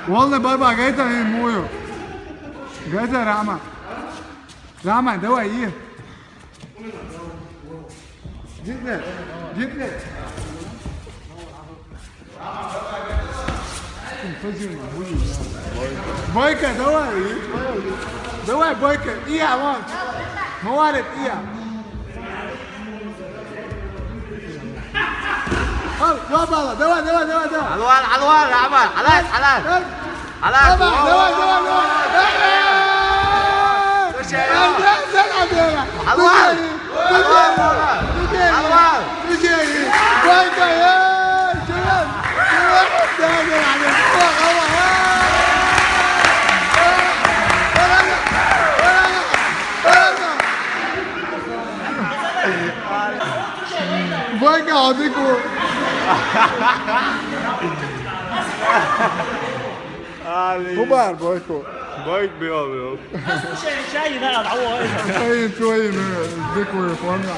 والله بابا جايته هي مويو جايته راما راما دوا ايه جدا جدا بويكا دوا ايه دوا بويكا ايه عوان موارد ايه دوا دوا دوا دوا دوا حلوان حلوان يا عمر حلال حلال حلال دوا دوا دوا حلوان حلوان بويكا يا شباب بويكا عطيكوا كبار بويكو بايك بيض شاي ده العوض شوية ذكوا يا اخوانا